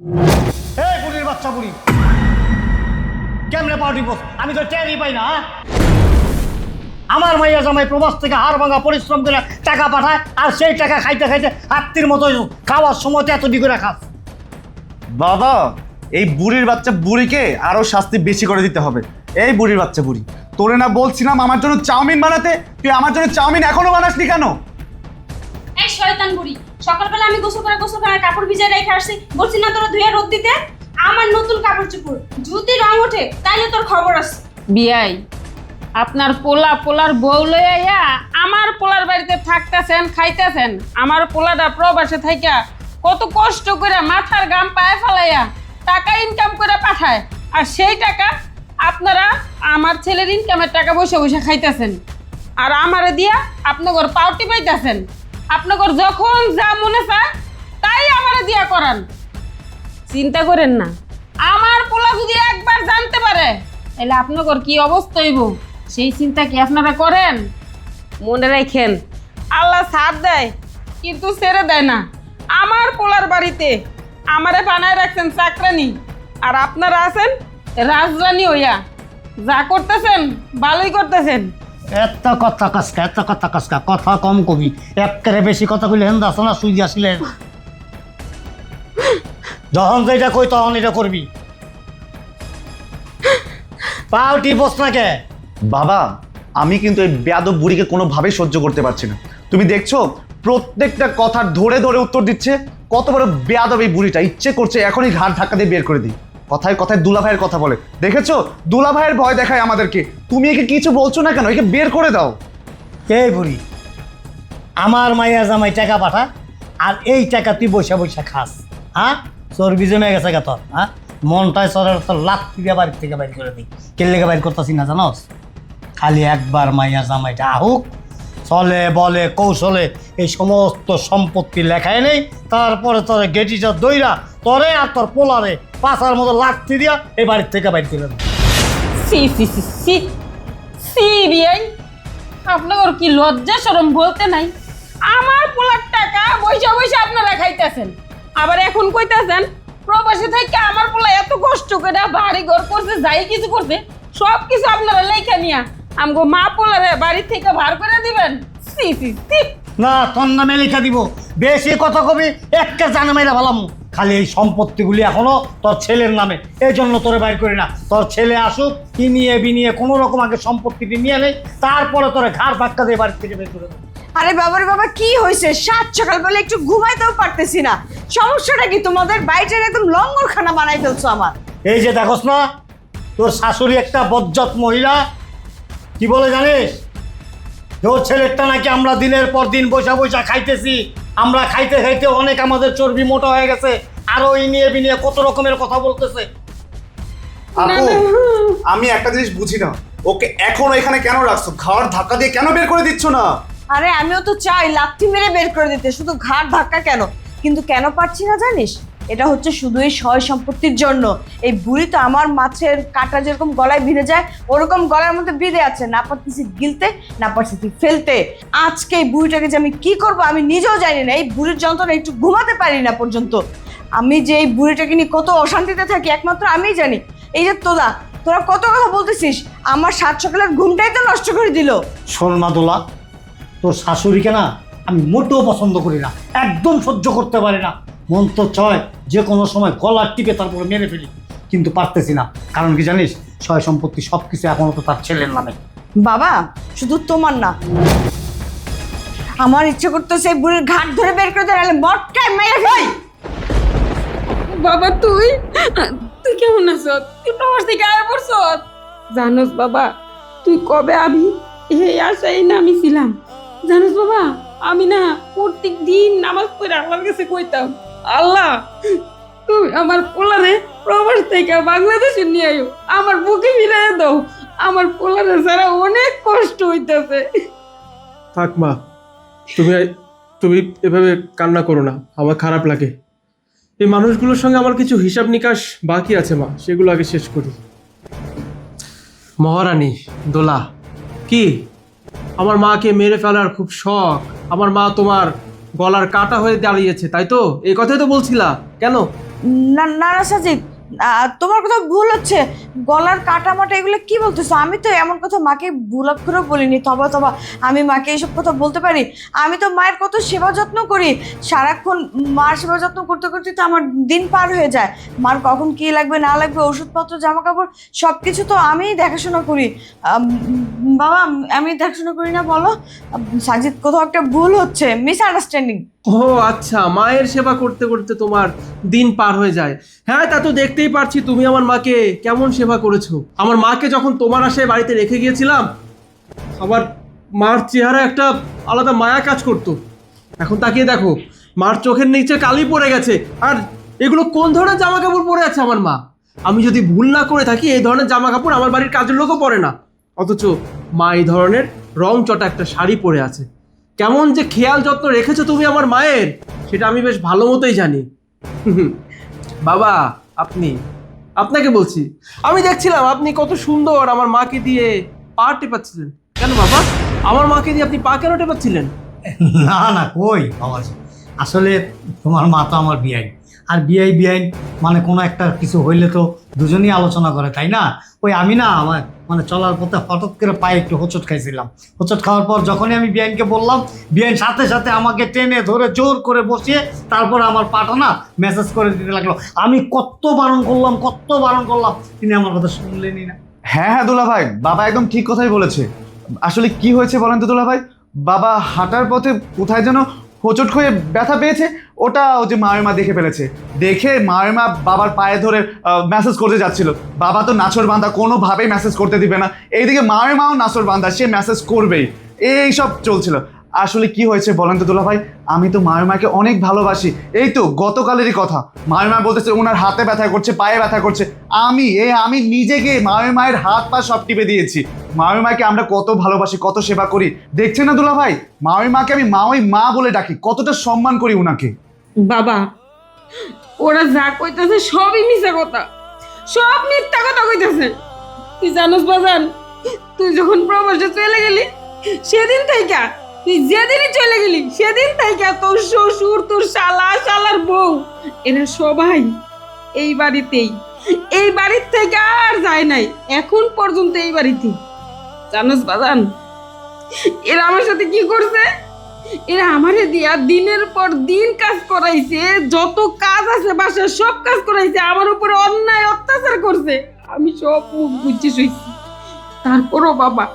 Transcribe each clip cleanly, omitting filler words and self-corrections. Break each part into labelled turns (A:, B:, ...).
A: এই বুড়ির বাচ্চা বুড়ি, কেমনে পার্টি বস? আমি তো টেরই পাই না। আমার মাইয়া জামাই প্রবাস থেকে হাড় ভাঙা পরিশ্রম করে টাকা পাঠায়, আর সেই টাকা খাইতে খাইতে আত্মীর মতো খাওয়ার সময় এত করে খাস।
B: বাবা, এই বুড়ির বাচ্চা বুড়িকে আরো শাস্তি বেশি করে দিতে হবে। এই বুড়ির বাচ্চা বুড়ি, তোরে না বলছিলাম আমার জন্য চাউমিন বানাতে? তুই আমার জন্য চাউমিন এখনো বানাসনি কেন?
C: এই শয়তান বুড়ি, সকালবেলা আমি গোসল করে কাপড় ভিজায় রেখে আসছি, বলছি না তোরা ধুয়ে রোদ দিতে? আমার নতুন কাপড় চোপড় যদি রং ওঠে তাইলে তোর খবর আছে।
D: বিয়াই, আপনার পোলার বউ লইয়া আমার পোলার বাড়িতে থাকতেছেন, খাইতেছেন। আমার পোলাটা প্রবাসে থাইকা কত কষ্ট করে মাথার ঘাম পায়ে ফেলাইয়া টাকা ইনকাম করে পাঠায়, আর সেই টাকা আপনারা আমার ছেলের ইনকামের টাকা বসে বসে খাইতেছেন, আর আমারে দিয়া আপনার পাউটি পাইতেছেন। আপনার যখন যা মনে চায় তাই আমারে দিয়া করান। চিন্তা করেন না, আমার পোলা যদি একবার জানতে পারে তাহলে আপনার কি অবস্থা হইব, সেই চিন্তা কি আপনারা করেন? মনে রাখেন, আল্লাহ ছাড় দেয় কিন্তু ছেড়ে দেয় না। আমার পোলার বাড়িতে আমারে বানায় রাখছেন চাকরানি, আর আপনারা আছেন রাজরানী হইয়া। যা করতেছেন ভালোই করতেছেন।
A: এত কথা কাসকা কথা কম কবি, একেবারে বেশি কথা কইলে হেন দাস না সুই আসলে যখন যেটা কই তখন এটা করবি। পাউটি বস না কে?
B: বাবা, আমি কিন্তু এই বেয়াদব বুড়িকে কোনোভাবেই সহ্য করতে পারছি না। তুমি দেখছো প্রত্যেকটা কথা ধরে ধরে উত্তর দিচ্ছে। কত বড় বেয়াদব এই বুড়িটা, ইচ্ছে করছে এখনই ঘাট ধাক্কা দিয়ে বের করে দিই। কথায় কথায় দুলা ভাইয়ের কথা বলে, দেখেছো? দুলা ভাইয়ের ভয় দেখায় আমাদেরকে। তুমি একে কিছু বলছো না কেন? একে বের করে দাও।
A: এই বুড়ি, আমার মাইয়া জামাই টাকা পাঠা, আর এই টাকা তুই বৈশা বৈশা খাস। হ্যাঁ, চর্বি জমে গেছে গা তোর। হ্যাঁ, মনটায় চরের তোর লাখ থেকে বাড়ির থেকে বাইর করে দিই। কেলেকে বাইর করতেছি না জানোস? খালি একবার মাইয়া জামাইটা আহুক, চলে বলে কৌশলে এই সমস্ত সম্পত্তি লেখায় নেই, তারপরে তোরে গেটিটা দইরা তোরে আর তোর পোলারে পাশার মতো লাঠি দিয়া এই বাড়ির থেকে বাইর করে দেয়।
D: সি সি সি সি সি বিয়াই, আপনার কি লজ্জা শরম বলতে নাই? আমার পোলার টাকা বৈশা বৈশা আপনারা খাইতেছেন, আবার এখন কইতেছেন প্রবাসী থেকে আমার পোলা এত কষ্ট করে বাড়ি ঘর করছে, যাই কিছু করছে সব কিছু আপনারা লেখা নিয়া আমগো মা পোলারে বাড়ি থেকে ভার করে দিবেন। সি সি সি।
A: না, তোর নামে লেখা দিব। বেশি কথা কবি একটা জানা মেয়েরা ভালামু। খালি এই সম্পত্তিগুলি এখনো তোর ছেলের নামে, এই জন্য তোরে বাইর করি না। তোর ছেলে আসুক, কিনিয়ে বিনিয়ে কোনো রকম আগে সম্পত্তিটি নিয়ে নেই, তারপরে তোরে ঘাড় ধাক্কা দিয়ে বাড়ি থেকে বের করে দেবো।
E: আরে বাবার বাবা, কি হয়েছে? সাত সকালবেলা একটু ঘুমাইতেও পারতেছি না। সমস্যাটা কি? তোমাদের বাইরের একদম লঙ্গরখানা বানাই ফেলছো আমার।
A: এই যে দেখোস না, তোর শাশুড়ি একটা বজ্জত মহিলা। কি বলে জানিস? তোর ছেলেরটা নাকি আমরা দিনের পর দিন বৈশা বৈশা খাইতেছি, আমরা খাইতে খাইতে অনেক আমাদের চর্বি মোটা হয়ে গেছে, আরো এই নিয়ে বিনিয়ে কত রকমের কথা বলতেছে।
B: আপু, আমি একটা জিনিস বুঝি না, ওকে এখনো এখানে কেন রাখছো? ঘাড় ধাক্কা দিয়ে কেন বের করে দিচ্ছ না?
E: আরে আমিও তো চাই লাথি মেরে বের করে দিতে, শুধু ঘাট ধাক্কা কেন? কিন্তু কেন পারছি না জানিস? এটা হচ্ছে শুধু এই সয় সম্পত্তির জন্য। এই বুড়ি তো আমার মাছের কাঁটা যেরকম গলায় ভিড়ে যায় ওরকম গলার মধ্যে বিঁধে আছে, না পারতেছি গিলতে, না পারতেছি ফেলতে। আজকে এই বুড়িটাকে যে আমি কি করব আমি নিজেও জানি না। এই বুড়ির যন্ত্রণা একটু ঘুমাতে পারি না পর্যন্ত। আমি যে এই বুড়িটাকে নিয়ে কত অশান্তিতে থাকি একমাত্র আমিই জানি। এই যে তোরা কত কথা বলতেছিস, আমার সাত সকালের ঘুমটাই তো নষ্ট করে দিল।
A: শোন মাদুলা, তোর শাশুড়িকে না আমি মোটেও পছন্দ করি না, একদম সহ্য করতে পারি না। মন তো চায় যে কোনো সময় গলা টিপে তারপরে মেরে ফেলি, কিন্তু পারতেছি না। কারণ কি জানিস? সয় সম্পত্তি সব কিছু এখনো তো তার ছেলের নামে।
E: বাবা, শুধু তোমার না, আমার ইচ্ছে করতেছে এই বুড়ির ঘাট ধরে বের করে দেয়, মটকায় মেরে ফেলি।
D: বাবা, তুই কেমন আছো? তুই প্রবাস থেকে আয়া পড়ছ? জানোস বাবা, তুই কবে আমি এই আশাই না আমি ছিলাম। জানোস বাবা, আমি না প্রত্যেক দিন নামাজ পড়ে আল্লাহর কাছে কইতাম, আল্লাহ তুমি আমার পোলারে প্রবাস থেকে বাংলাদেশে নিয়ে আয়ো, আমার বুকে ফিরাই দাও, আমার পোলারে ছাড়া অনেক কষ্ট হইতেছে।
F: থাক মা, তুমি এভাবে কান্না করো না, আমার খারাপ লাগে। এই মানুষগুলোর সঙ্গে আমার কিছু হিসাব নিকাশ বাকি আছে মা, সেগুলো আগে শেষ করি। মহারানী দোলা, কি আমার মাকে মেরে ফেলার খুব শখ? আমার মা তোমার গলার কাটা হয়ে দাঁড়িয়েছে তাই তো? এই কথাই তো বলছিলা, কেন
E: না না না সাজিদ, তোমার কথা ভুল হচ্ছে। গলার কাটা মাটা এগুলো কি বলতেছো? আমি তো এমন কথা মাকে ভুল অক্ষরেও বলিনি। তবা তবা, আমি মাকে এইসব কথা বলতে পারি? আমি তো মায়ের কত সেবা যত্ন করি, সারাক্ষণ মার সেবা যত্ন করতে করতে তো আমার দিন পার হয়ে যায়। মার কখন কি লাগবে না লাগবে, ওষুধপত্র, জামা কাপড় সব কিছু তো আমিই দেখাশোনা করি। বাবা, আমি দেখাশোনা করি না বলো? সাজিদ, কোথাও একটা ভুল হচ্ছে, মিসআন্ডারস্ট্যান্ডিং।
F: ও আচ্ছা, মায়ের সেবা করতে করতে তোমার দিন পার হয়ে যায়। হ্যাঁ, তা তো দেখতেই পারছি তুমি আমার মাকে কেমন সেবা করেছো। আমার মাকে যখন তোমার আশায় বাড়িতে রেখে গিয়েছিলাম, আমার মার চেহারা একটা আলাদা মায়া কাজ করতো। এখন তাকিয়ে দেখো, মার চোখের নিচে কালি পড়ে গেছে। আর এগুলো কোন ধরনের জামা কাপড় পরে আছে আমার মা? আমি যদি ভুল না করে থাকি, এই ধরনের জামা কাপড় আমার বাড়ির কাজের লোকও পরে না। অথচ মা এই ধরনের রং চটা একটা শাড়ি পরে আছে। কেমন যে খেয়াল যত্ন রেখেছো তুমি আমার মায়ের, সেটা আমি বেশ ভালো মতোই জানি। বাবা, আপনাকে বলছি, আমি দেখছিলাম আপনি কত সুন্দর আমার মাকে দিয়ে পা টেপাচ্ছিলেন। কেন বাবা, আমার মাকে দিয়ে আপনি পা কেন টেপাচ্ছিলেন?
A: না না, কই বাবাজি, আসলে তোমার মা তো আমার বিয়াই, আর বিয়াই মানে কোনো একটা কিছু হইলে তো দুজনেই আলোচনা করে, তাই না? ওই আমি না, আমার মানে চলার পথে হঠাৎ করে পায়ে একটু হোঁচট খাইছিলাম। হোঁচট খাওয়ার পর যখনই আমি বিয়াইনকে বললাম, বিয়াইন সাথে সাথে আমাকে টেনে ধরে জোর করে বসিয়ে তারপর আমার পাটা না মেসেজ করে দিতে লাগলো। আমি কত বারণ করলাম, তিনি আমার কথা শুনলেনই না।
B: হ্যাঁ হ্যাঁ দুলা ভাই, বাবা একদম ঠিক কথাই বলেছে। আসলে কি হয়েছে বলেন তো দুলা ভাই? বাবা হাঁটার পথে কোথায় যেন হোঁচট হয়ে ব্যথা পেয়েছে। ওটা ও যে মায়ের মা দেখে ফেলেছে। দেখে মায়ের মা বাবার পায়ে ধরে মেসেজ করতে যাচ্ছিল। বাবা তো নাছর বান্দা, কোনোভাবেই মেসেজ করতে দিবে না। এইদিকে মায়ের মাও নাছর বান্দা, সে মেসেজ করবেই। এইসব চলছিল। আসলে কি হয়েছে বলেন তো দুলা ভাই? আমি তো মায়ের মাকে অনেক ভালোবাসি। এই তো গতকালেরই কথা, মায়ের মা বলতেছে ওনার হাতে ব্যথা করছে, পায়ে ব্যথা করছে। আমি নিজে গিয়ে মায়ের হাত পা সব টিপে দিয়েছি। মায়ের মাকে আমরা কত ভালোবাসি, কত সেবা করি, দেখছেন না দুলা ভাই? মায়ের মাকে আমি মা বলে ডাকি, কতটা সম্মান করি উনাকে।
D: বাবা, ওরা যা কইতাছে সবই মিথ্যা কথা, সব মিথ্যা কথা কইতাছে। তুই জানোস বাজান, তুই যখন প্রবাসে চলে গেলি সেদিন থেকে, তুই যেদিনই চলে গেলি সেদিন থেকে তোর শ্বশুর, তোর শালার বউ, এরা সবাই এই বাড়ির থেকে আর যায় নাই এখন পর্যন্ত এই বাড়িতে। জানোস বাজান, এরা আমার সাথে কি করছে? এরা আমারে দিয়া দিনের পর দিন কাজ করাইছে, যত কাজ আছে বাসার সব কাজ করাইছে, আমার উপরে অন্যায় অত্যাচার করছে। আমি সব মুখ বুঝে শুইছি। তারপরও বাবা,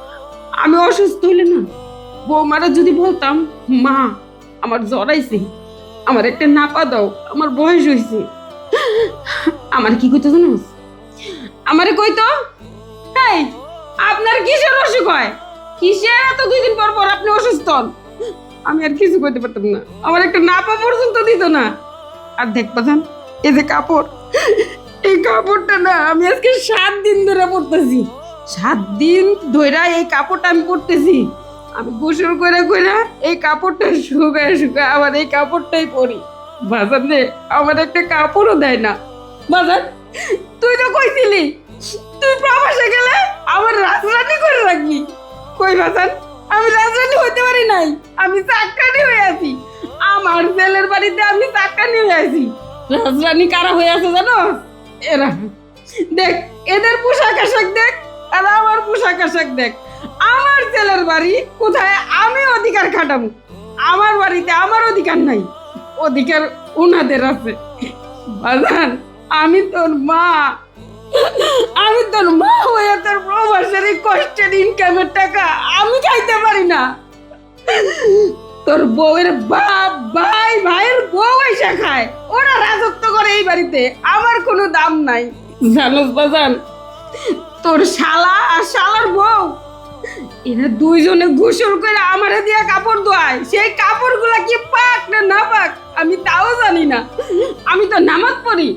D: আমি অসুস্থ হইলে না, বৌমারা যদি বলতাম, মা আমার জ্বর আইছে, আমার একটা নাপা দাও, আমার বয়স হয়েছে, আমার কি কইতো জানোস? আমারে কইতো, এই আপনার কিসের অসুখ হয়, কিসের এত 2 দিন পর পর আপনি অসুস্থ হন? আমি আর কিছু করতে পারতাম না, আমার একটা নাপা পর্যন্ত দিত না। আর দেখ বাজান, এই যে কাপড়, এই কাপড়টা না আমি আজকে 7 দিন ধরে পরতেছি। 7 দিন ধরে এই কাপড়টা আমি পরতেছি। আমি গোসল করে এই কাপড়টা শুকায় আবার এই কাপড়টাই পরি। বাজান রে, আমার একটা কাপড়ও দেয় না। বাজান, তুই তো কইছিলি তুই প্রবাসে গেলে আমার রাজরানি করে রাখবি। কই বাজান, আমি রাজরানি হইতে পারি নাই, আমি চাকরানি হয়ে আছি। আমার ছেলের বাড়িতে আমি চাকরানি হয়ে আছি। রাজরানি কারা হয়ে আছে জানো? এরা। দেখ এদের পোশাক আশাক দেখ, আর আমার পোশাক আশাক দেখ। আমার ছেলের বাড়ি কোথায় আমি অধিকার খাটাবো? আমার বাড়িতে আমার অধিকার নাই, অধিকার উনাদের আছে। বাজান, আমি তোর মা হয়ে তোর প্রবাসের এই কষ্টের ইনকামের টাকা আমি খাইতে পারি না। তোর বউয়ের বাপ, ভাইয়ের বউ এসে খায়, ওরা রাজত্ব করে এই বাড়িতে, আমার কোনো দাম নাই। জানোস বাজান, তোর শালা আর শালার বউ, এরা 2 জনে গোসল করে আমারে দিয়া কাপড় ধোয়ায়। সেই কাপড়গুলা কি পাক না না পাক আমি তাও জানি না। আমি তো নামাজ পড়ি,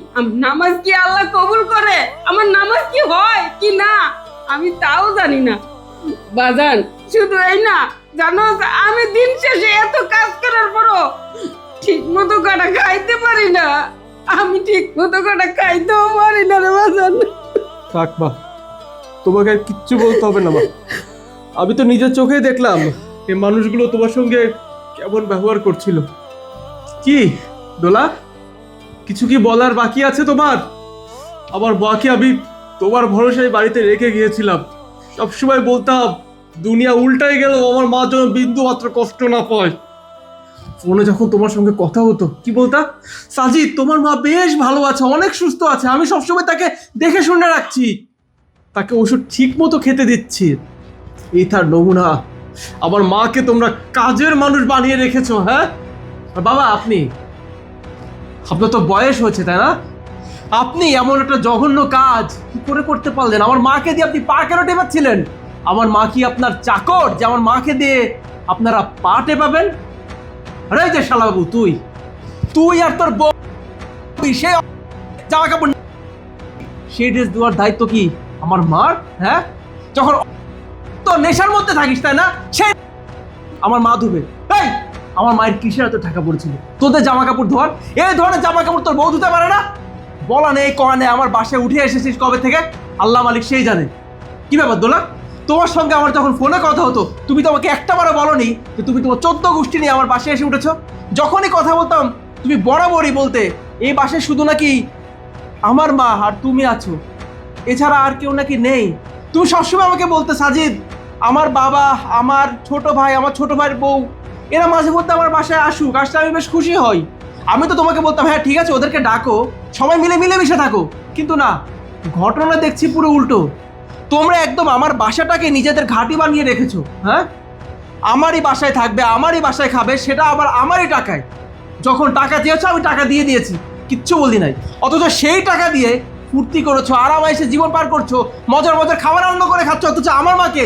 D: নামাজ কি আল্লাহ কবুল করে, আমার নামাজ কি হয় কি না আমি তাও জানি না। বাজান, শুধু এই না, জানো আমি দিন শেষে এত কাজ করার পরও ঠিক মতো কাটা খাইতে পারি না। আমি ঠিক মতো কাটা খাইতেও পারি না রে বাজান।
F: থাক মা, তোমাকে আর কিচ্ছু বলতে হবে না মা। আমি তো নিজের চোখেই দেখলাম এই মানুষগুলো তোমার সঙ্গে কেমন ব্যবহার করছিল। কি দোলা, কিছু কি বলার বাকি আছে তোমার? আমার মাকে আমি তোমার ভরসায় বাড়িতে রেখে গিয়েছিলাম। সবসময় বলতাম দুনিয়া উল্টাই গেল আমার মা যেন বিন্দু মাত্র কষ্ট না পায়। ফোনে যখন তোমার সঙ্গে কথা হতো কি বলতা? সাজিদ, তোমার মা বেশ ভালো আছে, অনেক সুস্থ আছে, আমি সবসময় তাকে দেখে শুনে রাখছি, তাকে ওষুধ ঠিক মতো খেতে দিচ্ছি। এই তার নমুনা। আমার মাকে তোমরা কাজের মানুষ বানিয়ে রেখেছো। হ্যাঁ, আর বাবা আপনার তো বয়স হয়েছে তাই না? আপনি এমন একটা জঘন্য কাজ কি করে করতে পারলেন? আমার মাকে দিয়ে আপনি পা কেন টেপাচ্ছিলেন? আমার মা কি আপনার চাকর যে আমার মাকে দিয়ে আপনারা পা টেপাবেন? আরে যে শালাবাবু, তুই আর তোর বউ সে জামা কাপড় সেই ড্রেস দেওয়ার দায়িত্ব কি আমার মার? হ্যাঁ, যখন তো নেশার মধ্যে থাকিস তাই না, সে আমার মা ধুবে। এই আমার মায়ের কিসের এত টাকা পড়েছিল তোদের জামা কাপড় ধোয়ার? এই ধরনের জামা কাপড় তোর বউ ধুতে পারে না? বলা নেই কয়া নেই, আমার বাসায় উঠে এসেছিস কবে থেকে আল্লাহ মালিক সেই জানে। কি ব্যাপার দোলা, তোমার সঙ্গে আমার যখন ফোনে কথা হতো তুমি তো আমাকে একটাবারও বলনি যে তুমি তোমার 14 গোষ্ঠী নিয়ে আমার বাসায় এসে উঠেছো। যখনই কথা বলতাম তুমি বরাবরই বলতে এই বাসায় শুধু নাকি আমার মা আর তুমি আছো, এছাড়া আর কেউ নাকি নেই। তুমি সবসময় আমাকে বলতে সাজিদ, আমার বাবা, আমার ছোট ভাই, আমার ছোট ভাইয়ের বউ এরা মাঝে মধ্যে আমার বাসায় আসুক, আসলে আমি বেশ খুশি হই। আমি তো তোমাকে বলতাম হ্যাঁ ঠিক আছে ওদেরকে ডাকো, সবাই মিলেমিশে থাকো, কিন্তু না, ঘটনা দেখছি পুরো উল্টো। তোমরা একদম আমার বাসাটাকে নিজেদের ঘাঁটি বানিয়ে রেখেছো। হ্যাঁ, আমারই বাসায় থাকবে, আমারই বাসায় খাবে, সেটা আবার আমারই টাকায়। যখন টাকা চেয়েছো আমি টাকা দিয়ে দিয়েছি, কিচ্ছু বলি নাই। অথচ সেই টাকা দিয়ে ফুর্তি করেছো, আরামাইসে জীবন পার করছো, মজার মজার খাবার রান্না করে খাচ্ছ, অথচ আমার মাকে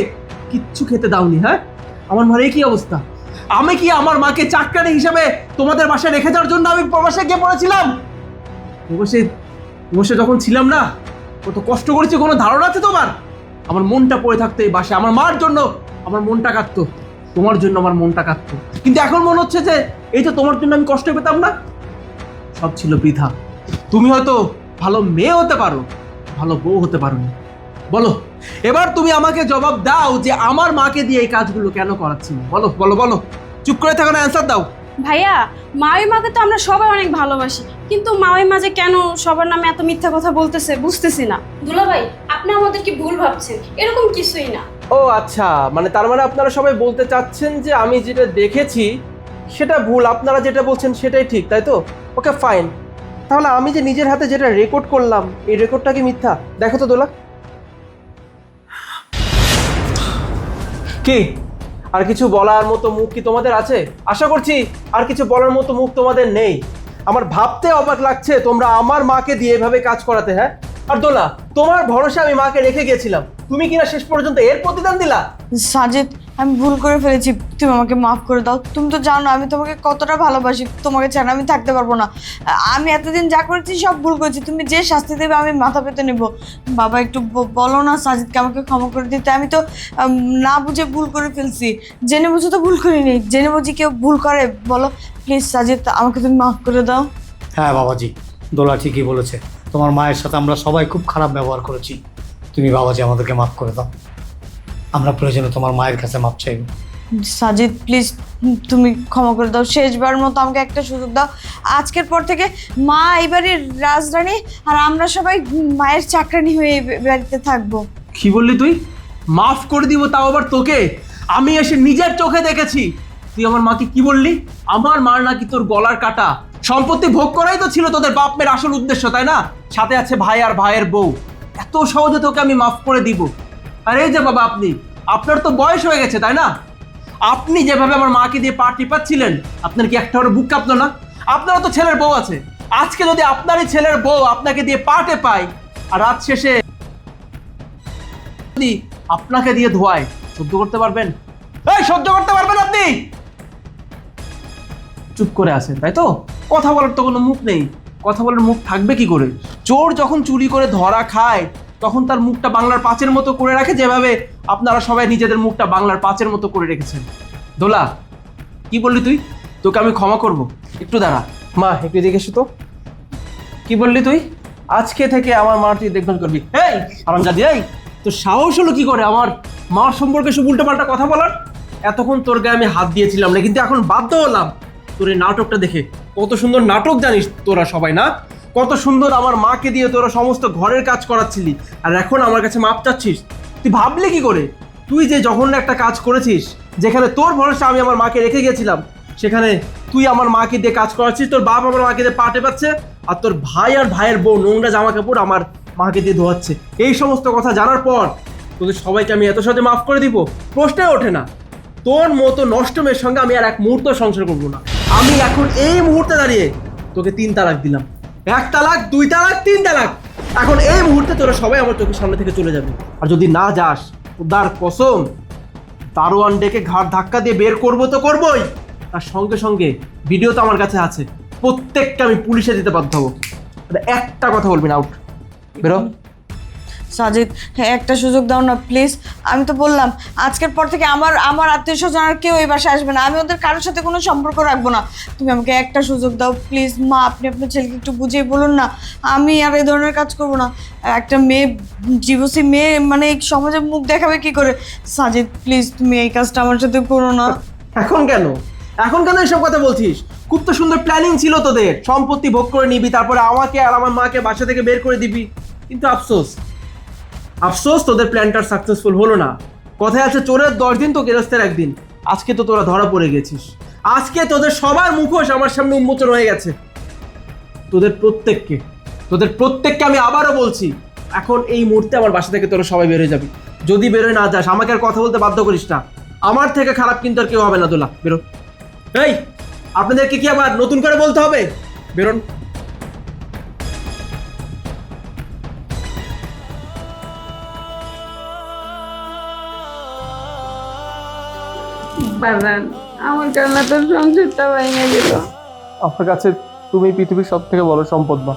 F: কিচ্ছু খেতে দাওনি। হ্যাঁ, আমার মার এই কি অবস্থা? আমি কি আমার মাকে চাকরানি হিসেবে তোমাদের বাসায় রেখে যাওয়ার জন্য আমি প্রবাসে গিয়ে পড়েছিলাম? প্রবাসে যখন ছিলাম না কত কষ্ট করেছি কোনো ধারণা আছে তোমার? আমার মনটা পড়ে থাকতো এই বাসায়, আমার মার জন্য আমার মনটা কাঁদতো, তোমার জন্য আমার মনটা কাঁদতো। কিন্তু এখন মনে হচ্ছে যে এই তো তোমার জন্য আমি কষ্ট পেতাম না, সব ছিল বৃথা। তুমি হয়তো ভালো মেয়ে হতে পারো, ভালো বউ হতে পারো না। বলো এবার তুমি আমাকে জবাব দাও যে আমার মাকে দিয়ে এই কাজগুলো কেন করাচ্ছি? বলো বলো বলো, চুপ করে থাকো না, অ্যান্সার দাও।
C: ভাইয়া, মাওই মাকে তো আমরা সবাই অনেক ভালোবাসি, কিন্তু মাওই মা যে কেন সবার নামে এত মিথ্যা কথা বলতেছে বুঝতেছি না। দুলা ভাই, আপনি আমাদেরকে ভুল ভাবছেন, এরকম কিছুই না।
F: ও আচ্ছা, মানে তার মানে আপনারা সবাই বলতে চাচ্ছেন যে আমি যেটা দেখেছি সেটা ভুল, আপনারা যেটা বলছেন সেটাই ঠিক, তাই তো? ওকে ফাইন, তাহলে আমি যে নিজের হাতে যেটা রেকর্ড করলাম এই রেকর্ডটা কি মিথ্যা? দেখো তো দোলা। কি আর কিছু বলার মতো মুখ কি তোমাদের আছে? আশা করছি আর কিছু বলার মতো মুখ তোমাদের নেই। আমার ভাবতে অবাক লাগছে তোমরা আমার মাকে দিয়ে এভাবে কাজ করাতে। হ্যাঁ, আর দোলা, তোমার ভরসা আমি মাকে রেখে গেছিলাম, তুমি কিনা শেষ পর্যন্ত এর প্রতিদান দিলা।
E: সাজিদ, আমি ভুল করে ফেলেছি, তুমি আমাকে মাফ করে দাও। তুমি তো জানো আমি তোমাকে কতটা ভালোবাসি, তোমাকে ছাড়া আমি থাকতে পারবো না। আমি এতদিন যা করেছি সব ভুল করেছি, তুমি যে শাস্তি দেবে আমি মাথা পেতে নেব। বাবা একটু বলো না সাজিদকে আমাকে ক্ষমা করে দিতে। আমি তো না বুঝে ভুল করে ফেলছি, জেনে বুঝে তো ভুল করিনি। জেনে বুঝি কেউ ভুল করে? বলো প্লিজ সাজিদ, আমাকে তুমি মাফ করে দাও।
A: হ্যাঁ বাবাজি, দোলা ঠিকই বলেছে, তোমার মায়ের সাথে আমরা সবাই খুব খারাপ ব্যবহার করেছি। তুমি বাবাজি আমাদেরকে মাফ করে দাও, আমরা প্রয়োজনে তোমার মায়ের কাছে মাপ চাইব।
E: সাজিদ প্লিজ তুমি ক্ষমা করে দাও, শেষবার মতো আমাকে একটা সুযোগ দাও। আজকের পর থেকে মা এবারে রাজরানী আর আমরা সবাই মায়ের চাকরানি হয়ে বাড়িতে থাকবো।
F: কি বললি তুই? মাফ করে দিব, তাও আবার তোকে? আমি এসে নিজের চোখে দেখেছি। তুই আমার মাকে কি বললি? আমার মার নাকি তোর গলার কাটা, সম্পত্তি ভোগ করাই তো ছিল তোদের বাপ মেয়ের আসল উদ্দেশ্য, তাই না? সাথে আছে ভাই আর ভাইয়ের বউ, এত সহজে তোকে আমি মাফ করে দিব? আর এই যে বাবা, আপনার তো বয়স হয়ে গেছে তাই না? আপনি যেভাবে আমার মাকে দিয়ে পা টিপাচ্ছিলেন, আপনার কি একটা বুক কাঁপতো না? আপনারও তো ছেলের বউ আছে। আজকে যদি আপনারই ছেলের বউ আপনাকে দিয়ে পা টেপায় আর রাত শেষে যদি আপনাকে দিয়ে ধোয়ায়, সহ্য করতে পারবেন? এই সহ্য করতে পারবেন আপনি? চুপ করে আছেন তাই তো? কথা বলার তো কোনো মুখ নেই, কথা বলার মুখ থাকবে কি করে? চোর যখন চুরি করে ধরা খায় তখন তার মুখটা বাংলার পাঁচের মতো করে রাখে, যেভাবে আপনারা সবাই নিজেদের মুখটা বাংলার পাঁচের মতো করে রেখেছেন। দোলা, কি বললি তুই? তোকে আমি ক্ষমা করব? একটু দাঁড়া মা, একটু দেখে এসো তো। কি বললি তুই? আজকে থেকে আমার মা তুই দেখভাল করবি? এই হারামজাদি, এই তোর সাহস হলো কি করে আমার মার সম্পর্কে সব উল্টোপাল্টা কথা বলার? এতক্ষণ তোর গায়ে আমি হাত দিয়েছিলাম না, কিন্তু এখন বাধ্য হলাম তোর এই নাটকটা দেখে। কত সুন্দর নাটক জানিস তোরা সবাই না? কত সুন্দর আমার মাকে দিয়ে তোরা সমস্ত ঘরের কাজ করাচ্ছিলি, আর এখন আমার কাছে মাপ চাচ্ছিস? তুই ভাবলি কি করে? তুই যে জঘন্য একটা কাজ করেছিস, যেখানে তোর ভরসা আমি আমার মাকে রেখে গেছিলাম, সেখানে তুই আমার মাকে দিয়ে কাজ করাচ্ছিস, তোর বাপ আমার মাকে দিয়ে পাটে পাচ্ছে, আর তোর ভাই আর ভাইয়ের বউ নোংরা জামা কাপড় আমার মাকে দিয়ে ধোয়াচ্ছে। এই সমস্ত কথা জানার পর তোদের সবাইকে আমি এত সহজে মাফ করে দিব? প্রশ্নই ওঠে না। তোর মতো নষ্ট মেয়ের সঙ্গে আমি আর এক মুহূর্ত সংসার করবো না। আমি এখন এই মুহূর্তে দাঁড়িয়ে তোকে 3 তালাক দিলাম। 1 তালাক, 2 তালাক, 3 তালাক। এখন এই মুহূর্তে তোরা সবাই আমার চোখের সামনে থেকে চলে যাবে, আর যদি না যাস, উদার কসম, দারোয়ান ডেকে ঘাট ধাক্কা দিয়ে বের করবো তো করবোই, তার সঙ্গে সঙ্গে ভিডিও তো আমার কাছে আছে, প্রত্যেকটা আমি পুলিশে দিতে বাধ্য হবো। একটা কথা বলবি না, আউট, বেরো।
E: সাজিদ, হ্যাঁ, একটা সুযোগ দাও না প্লিজ। আমি তো বললাম আজকের পর থেকে আমার আত্মীয় স্বজন আর কেউ এই বাসায় আসবে না, আমি ওদের কারোর সাথে কোনো সম্পর্ক রাখবো না। তুমি আমাকে একটা সুযোগ দাও প্লিজ। মা, আপনি আপনার ছেলেকে একটু বুঝিয়ে বলুন না, আমি আর এই ধরনের কাজ করবো না। একটা মেয়ে, জীবসী মেয়ে, মানে এই সমাজে মুখ দেখাবে কি করে? সাজিদ প্লিজ, তুমি এই কাজটা আমার সাথে করো না।
F: এখন কেন এসব কথা বলছিস? খুব তো সুন্দর প্ল্যানিং ছিল তোদের, সম্পত্তি ভোগ করে নিবি, তারপরে আমাকে আর আমার মাকে বাসা থেকে বের করে দিবি। কিন্তু আফসোস তোদের প্ল্যানটা সাকসেসফুল হলো না। কথায় আছে, চোরের 10 দিন তো গেরস্তের 1 দিন। আজকে তো তোরা ধরা পড়ে গেছিস। আজকে তোদের সবার মুখোশ আমার সামনে উন্মোচন হয়ে গেছে। তোদের প্রত্যেককে আমি আবারও বলছি, এখন এই মুহূর্তে আমার বাসা থেকে তোরা সবাই বেরোয় যাবি। যদি বেরোয় না যাস, আমাকে আর কথা বলতে বাধ্য করিস না। আমার থেকে খারাপ কিন্তু আর কেউ হবে না। দোলা, বেরো। এই, আপনাদেরকে কি আবার নতুন করে বলতে হবে? বেরোন।
D: বাজান, আমার কারণে তোর সংসারটা ভেঙে গেল।
F: আমার কাছে তুমি পৃথিবীর সব থেকে বড় সম্পদ, মা।